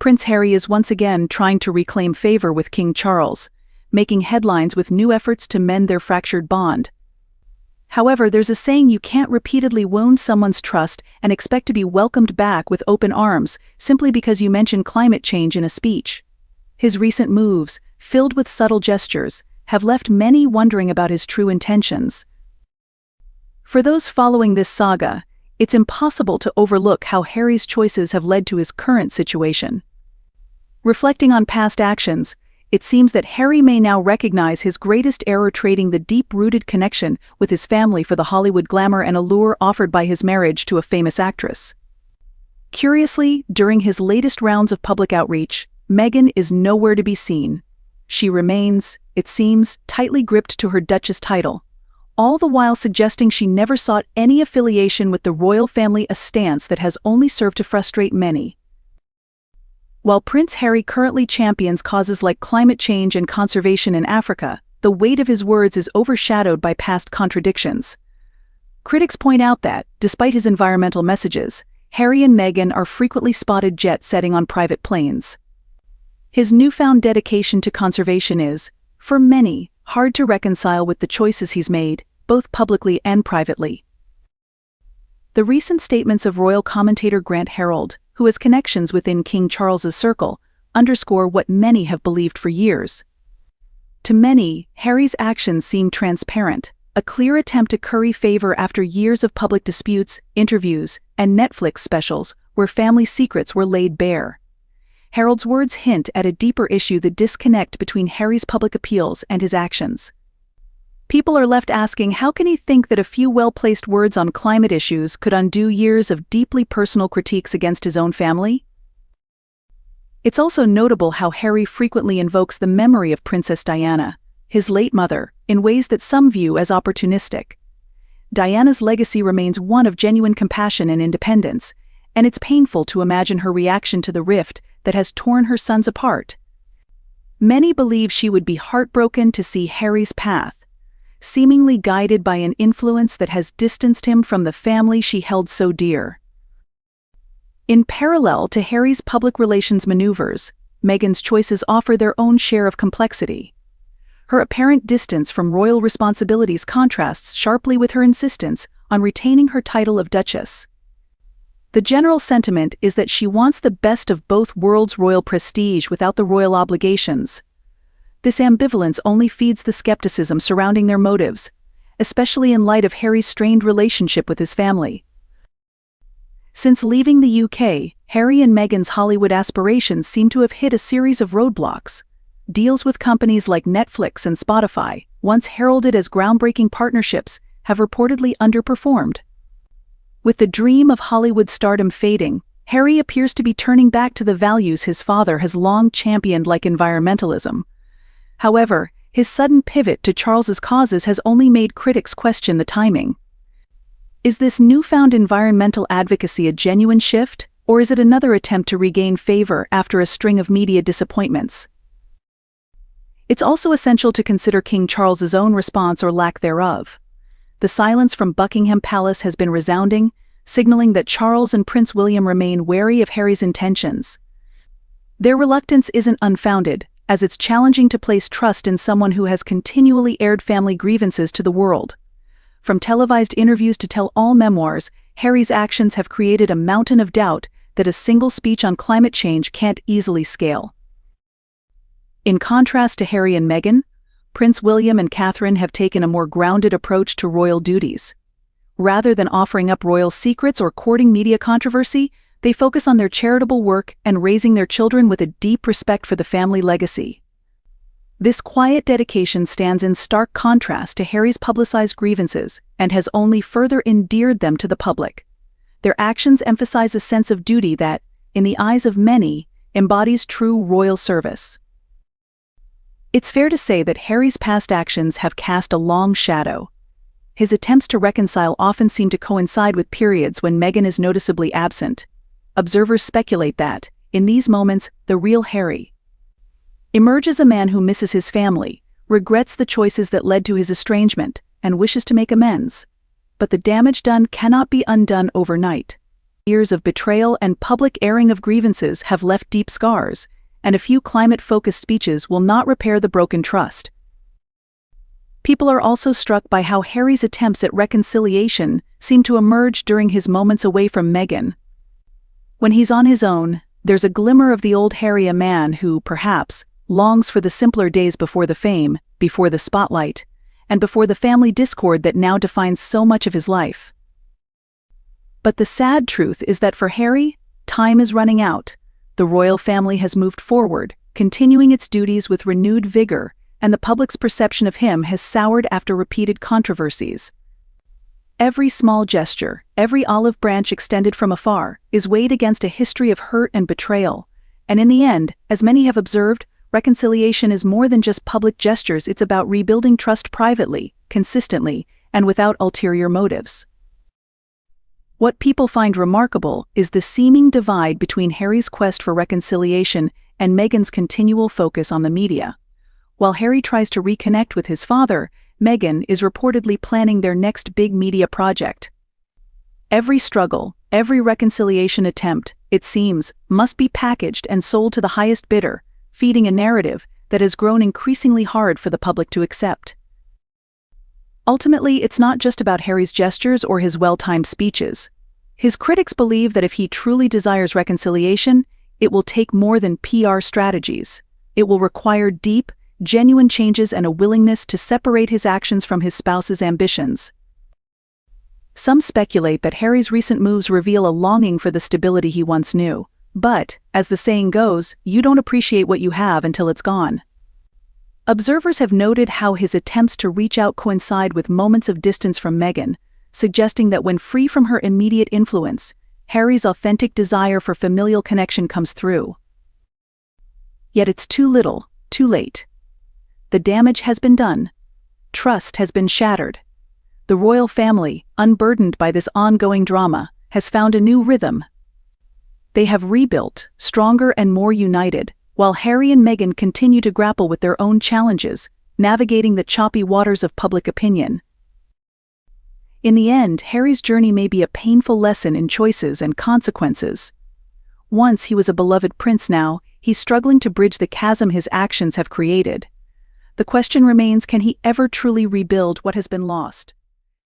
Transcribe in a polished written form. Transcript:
Prince Harry is once again trying to reclaim favor with King Charles, making headlines with new efforts to mend their fractured bond. However, there's a saying: you can't repeatedly wound someone's trust and expect to be welcomed back with open arms simply because you mention climate change in a speech. His recent moves, filled with subtle gestures, have left many wondering about his true intentions. For those following this saga, it's impossible to overlook how Harry's choices have led to his current situation. Reflecting on past actions, it seems that Harry may now recognize his greatest error: trading the deep-rooted connection with his family for the Hollywood glamour and allure offered by his marriage to a famous actress. Curiously, during his latest rounds of public outreach, Meghan is nowhere to be seen. She remains, it seems, tightly gripped to her Duchess title, all the while suggesting she never sought any affiliation with the royal family, a stance that has only served to frustrate many. While Prince Harry currently champions causes like climate change and conservation in Africa, the weight of his words is overshadowed by past contradictions. Critics point out that, despite his environmental messages, Harry and Meghan are frequently spotted jet-setting on private planes. His newfound dedication to conservation is, for many, hard to reconcile with the choices he's made, both publicly and privately. The recent statements of royal commentator Grant Harold, who has connections within King Charles's circle, underscore what many have believed for years. To many, Harry's actions seem transparent, a clear attempt to curry favor after years of public disputes, interviews, and Netflix specials where family secrets were laid bare. Harold's words hint at a deeper issue: the disconnect between Harry's public appeals and his actions. People are left asking, how can he think that a few well-placed words on climate issues could undo years of deeply personal critiques against his own family? It's also notable how Harry frequently invokes the memory of Princess Diana, his late mother, in ways that some view as opportunistic. Diana's legacy remains one of genuine compassion and independence, and it's painful to imagine her reaction to the rift that has torn her sons apart. Many believe she would be heartbroken to see Harry's path, seemingly guided by an influence that has distanced him from the family she held so dear. In parallel to Harry's public relations maneuvers, Meghan's choices offer their own share of complexity. Her apparent distance from royal responsibilities contrasts sharply with her insistence on retaining her title of Duchess. The general sentiment is that she wants the best of both worlds: royal prestige without the royal obligations. This ambivalence only feeds the skepticism surrounding their motives, especially in light of Harry's strained relationship with his family. Since leaving the UK, Harry and Meghan's Hollywood aspirations seem to have hit a series of roadblocks. Deals with companies like Netflix and Spotify, once heralded as groundbreaking partnerships, have reportedly underperformed. With the dream of Hollywood stardom fading, Harry appears to be turning back to the values his father has long championed, like environmentalism. However, his sudden pivot to Charles's causes has only made critics question the timing. Is this newfound environmental advocacy a genuine shift, or is it another attempt to regain favor after a string of media disappointments? It's also essential to consider King Charles's own response or lack thereof. The silence from Buckingham Palace has been resounding, signaling that Charles and Prince William remain wary of Harry's intentions. Their reluctance isn't unfounded, as it's challenging to place trust in someone who has continually aired family grievances to the world. From televised interviews to tell-all memoirs, Harry's actions have created a mountain of doubt that a single speech on climate change can't easily scale. In contrast to Harry and Meghan, Prince William and Catherine have taken a more grounded approach to royal duties. Rather than offering up royal secrets or courting media controversy, they focus on their charitable work and raising their children with a deep respect for the family legacy. This quiet dedication stands in stark contrast to Harry's publicized grievances and has only further endeared them to the public. Their actions emphasize a sense of duty that, in the eyes of many, embodies true royal service. It's fair to say that Harry's past actions have cast a long shadow. His attempts to reconcile often seem to coincide with periods when Meghan is noticeably absent. Observers speculate that, in these moments, the real Harry emerges a man who misses his family, regrets the choices that led to his estrangement, and wishes to make amends. But the damage done cannot be undone overnight. Years of betrayal and public airing of grievances have left deep scars, and a few climate-focused speeches will not repair the broken trust. People are also struck by how Harry's attempts at reconciliation seem to emerge during his moments away from Meghan. When he's on his own, there's a glimmer of the old Harry, a man who, perhaps, longs for the simpler days before the fame, before the spotlight, and before the family discord that now defines so much of his life. But the sad truth is that for Harry, time is running out. The royal family has moved forward, continuing its duties with renewed vigor, and the public's perception of him has soured after repeated controversies. Every small gesture, every olive branch extended from afar, is weighed against a history of hurt and betrayal. And in the end, as many have observed, reconciliation is more than just public gestures. It's about rebuilding trust privately, consistently, and without ulterior motives. What people find remarkable is the seeming divide between Harry's quest for reconciliation and Meghan's continual focus on the media. While Harry tries to reconnect with his father, Meghan is reportedly planning their next big media project. Every struggle, every reconciliation attempt, it seems, must be packaged and sold to the highest bidder, feeding a narrative that has grown increasingly hard for the public to accept. Ultimately, it's not just about Harry's gestures or his well-timed speeches. His critics believe that if he truly desires reconciliation, it will take more than PR strategies. It will require deep, genuine changes and a willingness to separate his actions from his spouse's ambitions. Some speculate that Harry's recent moves reveal a longing for the stability he once knew. But, as the saying goes, you don't appreciate what you have until it's gone. Observers have noted how his attempts to reach out coincide with moments of distance from Meghan, suggesting that when free from her immediate influence, Harry's authentic desire for familial connection comes through. Yet it's too little, too late. The damage has been done. Trust has been shattered. The royal family, unburdened by this ongoing drama, has found a new rhythm. They have rebuilt, stronger and more united, while Harry and Meghan continue to grapple with their own challenges, navigating the choppy waters of public opinion. In the end, Harry's journey may be a painful lesson in choices and consequences. Once he was a beloved prince, now he's struggling to bridge the chasm his actions have created. The question remains, can he ever truly rebuild what has been lost?